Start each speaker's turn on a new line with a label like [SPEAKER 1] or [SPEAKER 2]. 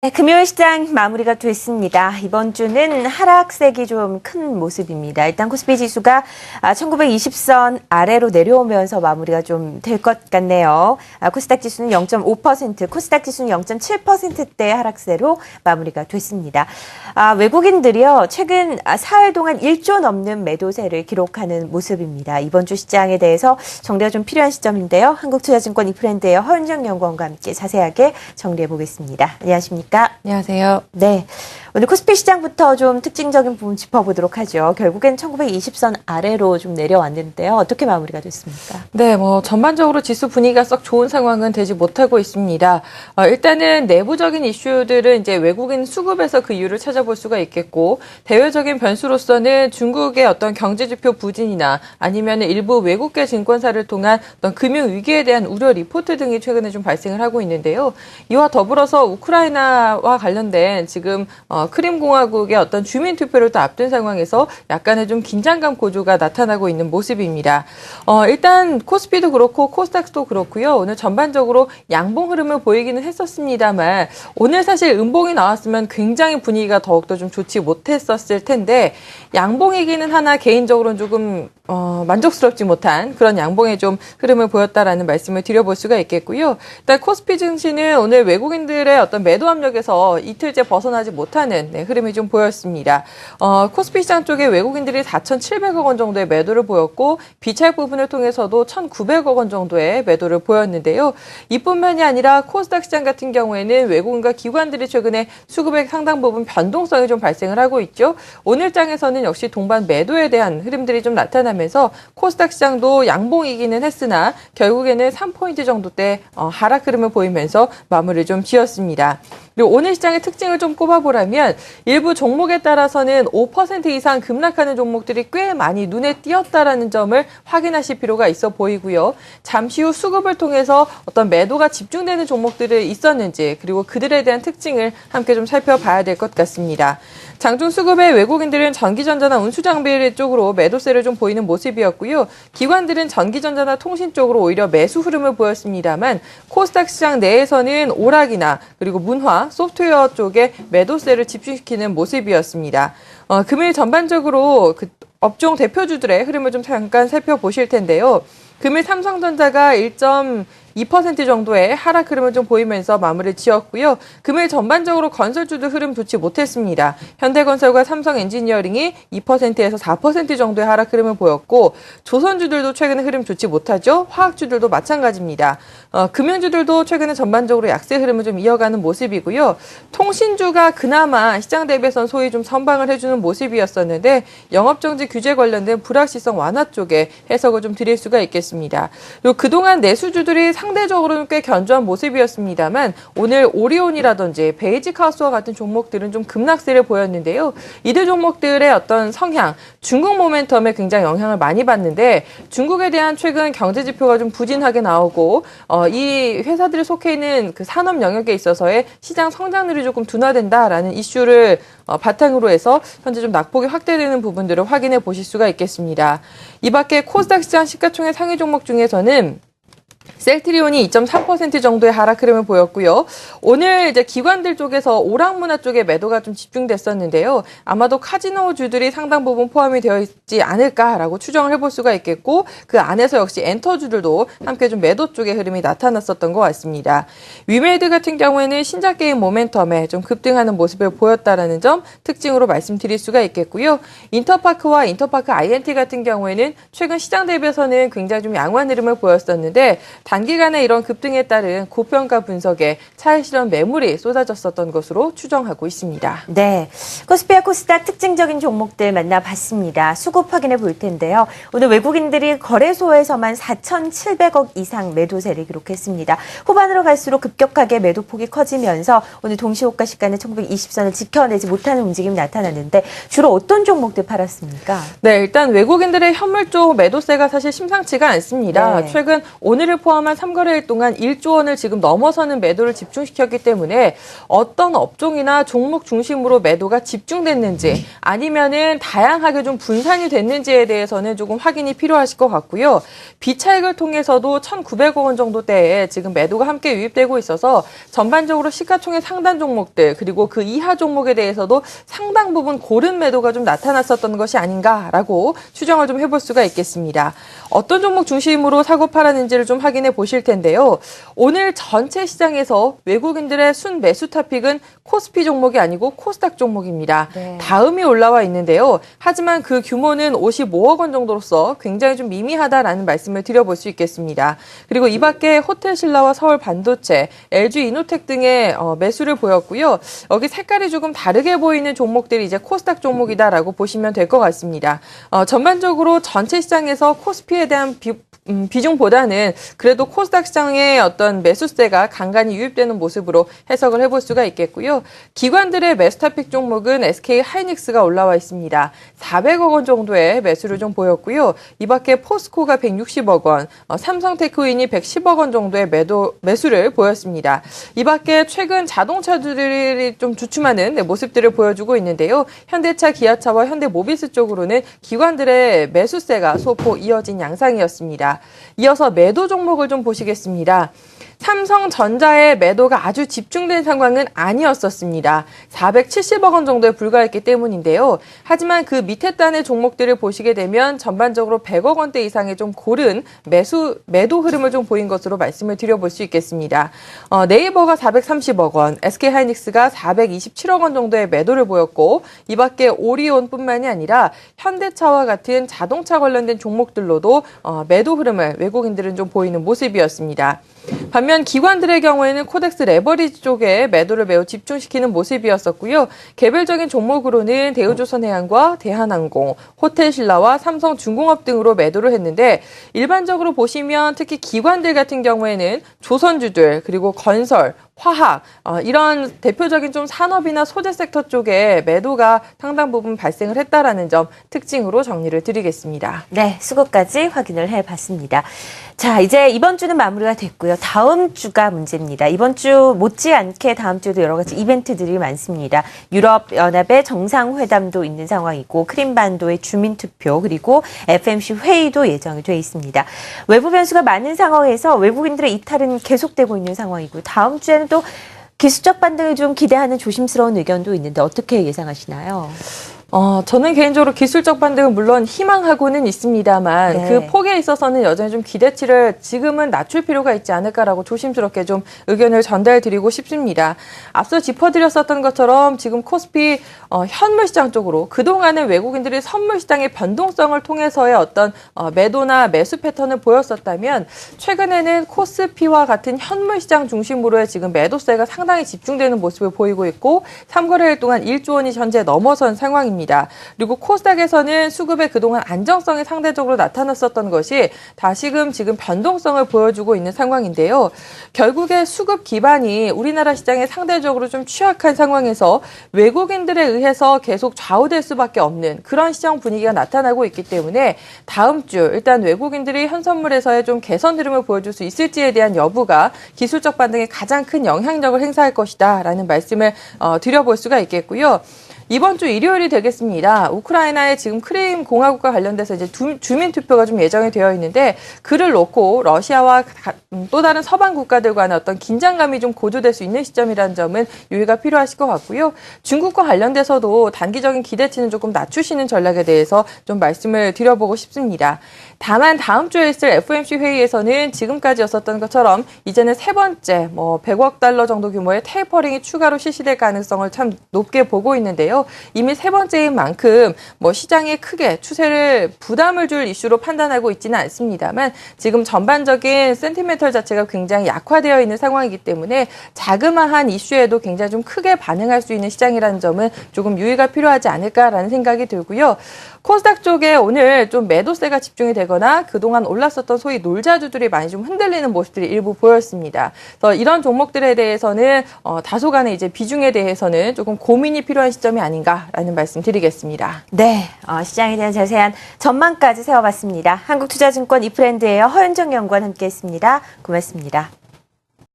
[SPEAKER 1] 네, 금요일 시장 마무리가 됐습니다. 이번 주는 하락세기 좀 큰 모습입니다. 일단 코스피 지수가 1920선 아래로 내려오면서 마무리가 좀 될 것 같네요. 코스닥 지수는 0.5%, 코스닥 지수는 0.7%대 하락세로 마무리가 됐습니다. 외국인들이요, 최근 사흘 동안 1조 넘는 매도세를 기록하는 모습입니다. 이번 주 시장에 대해서 정리가 좀 필요한 시점인데요. 한국투자증권 이프랜드의 허은정 연구원과 함께 자세하게 정리해 보겠습니다. 안녕하십니까?
[SPEAKER 2] 안녕하세요.
[SPEAKER 1] 네. 오늘 코스피 시장부터 좀 특징적인 부분 짚어보도록 하죠. 결국엔 1920선 아래로 좀 내려왔는데요. 어떻게 마무리가 됐습니까?
[SPEAKER 2] 네, 전반적으로 지수 분위기가 썩 좋은 상황은 되지 못하고 있습니다. 일단은 내부적인 이슈들은 이제 외국인 수급에서 그 이유를 찾아볼 수가 있겠고, 대외적인 변수로서는 중국의 어떤 경제지표 부진이나 아니면 일부 외국계 증권사를 통한 어떤 금융 위기에 대한 우려 리포트 등이 최근에 좀 발생을 하고 있는데요. 이와 더불어서 우크라이나와 관련된 지금 크림공화국의 어떤 주민 투표를 또 앞둔 상황에서 약간의 좀 긴장감 고조가 나타나고 있는 모습입니다. 일단 코스피도 그렇고 코스닥도 그렇고요. 오늘 전반적으로 양봉 흐름을 보이기는 했었습니다만 오늘 사실 음봉이 나왔으면 굉장히 분위기가 더욱더 좀 좋지 못했었을 텐데 양봉이기는 하나 개인적으로는 조금 만족스럽지 못한 그런 양봉의 좀 흐름을 보였다라는 말씀을 드려볼 수가 있겠고요. 일단 코스피 증시는 오늘 외국인들의 어떤 매도 압력에서 이틀째 벗어나지 못하는 흐름이 좀 보였습니다. 코스피 시장 쪽에 외국인들이 4,700억 원 정도의 매도를 보였고 비차익 부분을 통해서도 1,900억 원 정도의 매도를 보였는데요. 이뿐만이 아니라 코스닥 시장 같은 경우에는 외국인과 기관들이 최근에 수급액 상당 부분 변동성이 좀 발생을 하고 있죠. 오늘 장에서는 역시 동반 매도에 대한 흐름들이 좀 나타나면서 코스닥 시장도 양봉이기는 했으나 결국에는 3포인트 정도대 하락 흐름을 보이면서 마무리를 좀 지었습니다. 그리고 오늘 시장의 특징을 좀 꼽아보라면 일부 종목에 따라서는 5% 이상 급락하는 종목들이 꽤 많이 눈에 띄었다라는 점을 확인하실 필요가 있어 보이고요. 잠시 후 수급을 통해서 어떤 매도가 집중되는 종목들이 있었는지 그리고 그들에 대한 특징을 함께 좀 살펴봐야 될 것 같습니다. 장중 수급의 외국인들은 전기전자나 운수장비 쪽으로 매도세를 좀 보이는 모습이었고요. 기관들은 전기전자나 통신 쪽으로 오히려 매수 흐름을 보였습니다만 코스닥 시장 내에서는 오락이나 그리고 문화, 소프트웨어 쪽에 매도세를 집중시키는 모습이었습니다. 금일 전반적으로 업종 대표주들의 흐름을 좀 잠깐 살펴보실 텐데요. 금일 삼성전자가 1.2% 정도의 하락 흐름을 좀 보이면서 마무리를 지었고요. 금일 전반적으로 건설주들 흐름 좋지 못했습니다. 현대건설과 삼성엔지니어링이 2%에서 4% 정도의 하락 흐름을 보였고 조선주들도 최근에 흐름 좋지 못하죠. 화학주들도 마찬가지입니다. 금융주들도 최근에 전반적으로 약세 흐름을 좀 이어가는 모습이고요. 통신주가 그나마 시장 대비해서는 소위 좀 선방을 해주는 모습이었었는데 영업정지 규제 관련된 불확실성 완화 쪽에 해석을 좀 드릴 수가 있겠습니다. 그리고 그동안 내수주들이 상대적으로는 꽤 견조한 모습이었습니다만 오늘 오리온이라든지 베이직하우스와 같은 종목들은 좀 급락세를 보였는데요. 이들 종목들의 어떤 성향, 중국 모멘텀에 굉장히 영향을 많이 받는데 중국에 대한 최근 경제 지표가 좀 부진하게 나오고 이 회사들이 속해 있는 그 산업 영역에 있어서의 시장 성장률이 조금 둔화된다라는 이슈를 바탕으로 해서 현재 좀 낙폭이 확대되는 부분들을 확인해 보실 수가 있겠습니다. 이 밖에 코스닥 시장 시가총액 상위 종목 중에서는 셀트리온이 2.3% 정도의 하락 흐름을 보였고요. 오늘 이제 기관들 쪽에서 오락문화 쪽에 매도가 좀 집중됐었는데요. 아마도 카지노주들이 상당 부분 포함이 되어 있지 않을까라고 추정을 해볼 수가 있겠고 그 안에서 역시 엔터주들도 함께 좀 매도 쪽의 흐름이 나타났었던 것 같습니다. 위메이드 같은 경우에는 신작 게임 모멘텀에 좀 급등하는 모습을 보였다라는 점 특징으로 말씀드릴 수가 있겠고요. 인터파크와 인터파크 INT 같은 경우에는 최근 시장 대비해서는 굉장히 좀 양호한 흐름을 보였었는데 단기간에 이런 급등에 따른 고평가 분석에 차익 실현 매물이 쏟아졌었던 것으로 추정하고 있습니다.
[SPEAKER 1] 네, 코스피와 코스닥 특징적인 종목들 만나봤습니다. 수급 확인해 볼 텐데요. 오늘 외국인들이 거래소에서만 4,700억 이상 매도세를 기록했습니다. 후반으로 갈수록 급격하게 매도폭이 커지면서 오늘 동시호가 시간에 1920선을 지켜내지 못하는 움직임이 나타났는데 주로 어떤 종목들 팔았습니까?
[SPEAKER 2] 네, 일단 외국인들의 현물 쪽 매도세가 사실 심상치가 않습니다.
[SPEAKER 1] 네.
[SPEAKER 2] 최근 오늘을 포함한 3거래일 동안 1조 원을 지금 넘어서는 매도를 집중시켰기 때문에 어떤 업종이나 종목 중심으로 매도가 집중됐는지 아니면은 다양하게 좀 분산이 됐는지에 대해서는 조금 확인이 필요하실 것 같고요. 비차익을 통해서도 1,900억 원 정도대에 지금 매도가 함께 유입되고 있어서 전반적으로 시가총액 상단 종목들 그리고 그 이하 종목에 대해서도 상당 부분 고른 매도가 좀 나타났었던 것이 아닌가라고 추정을 좀 해볼 수가 있겠습니다. 어떤 종목 중심으로 사고 팔았는지를 좀 확인해 보실 텐데요. 오늘 전체 시장에서 외국인들의 순 매수 타픽은 코스피 종목이 아니고 코스닥 종목입니다.
[SPEAKER 1] 네.
[SPEAKER 2] 다음이 올라와 있는데요. 하지만 그 규모는 55억 원 정도로서 굉장히 좀 미미하다라는 말씀을 드려볼 수 있겠습니다. 그리고 이 밖에 호텔신라와 서울반도체, LG이노텍 등의 매수를 보였고요. 여기 색깔이 조금 다르게 보이는 종목들이 이제 코스닥 종목이다라고 보시면 될 것 같습니다. 전반적으로 전체 시장에서 코스피에 대한 비중보다는 그래도 코스닥 시장의 어떤 매수세가 간간히 유입되는 모습으로 해석을 해볼 수가 있겠고요. 기관들의 매수타픽 종목은 SK 하이닉스가 올라와 있습니다. 400억 원 정도의 매수를 좀 보였고요. 이 밖에 포스코가 160억 원, 삼성테크윈이 110억 원 정도의 매수를 보였습니다. 이 밖에 최근 자동차들이 좀 주춤하는 모습들을 보여주고 있는데요. 현대차, 기아차와 현대모비스 쪽으로는 기관들의 매수세가 소폭 이어진 양상이었습니다. 이어서 매도 종목을 좀 보시겠습니다. 삼성전자의 매도가 아주 집중된 상황은 아니었었습니다. 470억 원 정도에 불과했기 때문인데요. 하지만 그 밑에 단의 종목들을 보시게 되면 전반적으로 100억 원대 이상의 좀 고른 매도 흐름을 좀 보인 것으로 말씀을 드려볼 수 있겠습니다. 네이버가 430억 원, SK하이닉스가 427억 원 정도의 매도를 보였고 이 밖에 오리온뿐만이 아니라 현대차와 같은 자동차 관련된 종목들로도 매도 흐름을 외국인들은 좀 보이는 모습이었습니다. 반면 기관들의 경우에는 코덱스 레버리지 쪽에 매도를 매우 집중시키는 모습이었었고요. 개별적인 종목으로는 대우조선해양과 대한항공, 호텔신라와 삼성중공업 등으로 매도를 했는데 일반적으로 보시면 특히 기관들 같은 경우에는 조선주들 그리고 건설, 화학 이런 대표적인 좀 산업이나 소재 섹터 쪽에 매도가 상당 부분 발생을 했다라는 점 특징으로 정리를 드리겠습니다.
[SPEAKER 1] 네, 수급까지 확인을 해봤습니다. 자, 이제 이번 주는 마무리가 됐고요. 다음 주가 문제입니다. 이번 주 못지않게 다음 주도 여러 가지 이벤트들이 많습니다. 유럽연합의 정상회담도 있는 상황이고 크림반도의 주민투표 그리고 FMC 회의도 예정이 돼 있습니다. 외부 변수가 많은 상황에서 외국인들의 이탈은 계속되고 있는 상황이고 다음 주에는 또 기술적 반등을 좀 기대하는 조심스러운 의견도 있는데 어떻게 예상하시나요?
[SPEAKER 2] 저는 개인적으로 기술적 반등은 물론 희망하고는 있습니다만
[SPEAKER 1] 네.
[SPEAKER 2] 그 폭에 있어서는 여전히 좀 기대치를 지금은 낮출 필요가 있지 않을까라고 조심스럽게 좀 의견을 전달드리고 싶습니다. 앞서 짚어드렸었던 것처럼 지금 코스피 현물시장 쪽으로 그동안은 외국인들이 선물시장의 변동성을 통해서의 어떤 매도나 매수 패턴을 보였었다면 최근에는 코스피와 같은 현물시장 중심으로의 지금 매도세가 상당히 집중되는 모습을 보이고 있고 3거래일 동안 1조 원이 현재 넘어선 상황입니다. 그리고 코스닥에서는 수급의 그동안 안정성이 상대적으로 나타났었던 것이 다시금 지금 변동성을 보여주고 있는 상황인데요. 결국에 수급 기반이 우리나라 시장에 상대적으로 좀 취약한 상황에서 외국인들에 의해서 계속 좌우될 수밖에 없는 그런 시장 분위기가 나타나고 있기 때문에 다음 주 일단 외국인들이 현선물에서의 좀 개선 흐름을 보여줄 수 있을지에 대한 여부가 기술적 반등에 가장 큰 영향력을 행사할 것이다라는 말씀을 드려볼 수가 있겠고요. 이번 주 일요일이 되겠습니다. 우크라이나의 지금 크림 공화국과 관련돼서 이제 주민 투표가 좀 예정이 되어 있는데 그를 놓고 러시아와 또 다른 서방 국가들 간의 어떤 긴장감이 좀 고조될 수 있는 시점이라는 점은 유의가 필요하실 것 같고요. 중국과 관련돼서도 단기적인 기대치는 조금 낮추시는 전략에 대해서 좀 말씀을 드려보고 싶습니다. 다만 다음 주에 있을 FOMC 회의에서는 지금까지였었던 것처럼 이제는 세 번째 100억 달러 정도 규모의 테이퍼링이 추가로 실시될 가능성을 참 높게 보고 있는데요. 이미 세 번째인 만큼 시장에 크게 추세를 부담을 줄 이슈로 판단하고 있지는 않습니다만 지금 전반적인 센티멘털 자체가 굉장히 약화되어 있는 상황이기 때문에 자그마한 이슈에도 굉장히 좀 크게 반응할 수 있는 시장이라는 점은 조금 유의가 필요하지 않을까라는 생각이 들고요. 코스닥 쪽에 오늘 좀 매도세가 집중이 되거나 그동안 올랐었던 소위 놀자주들이 많이 좀 흔들리는 모습들이 일부 보였습니다. 그래서 이런 종목들에 대해서는 다소간의 이제 비중에 대해서는 조금 고민이 필요한 시점이 아닌가라는 말씀 드리겠습니다.
[SPEAKER 1] 네, 시장에 대한 자세한 전망까지 세워봤습니다. 한국투자증권 이프랜드의 허현정 연구원 함께했습니다. 고맙습니다.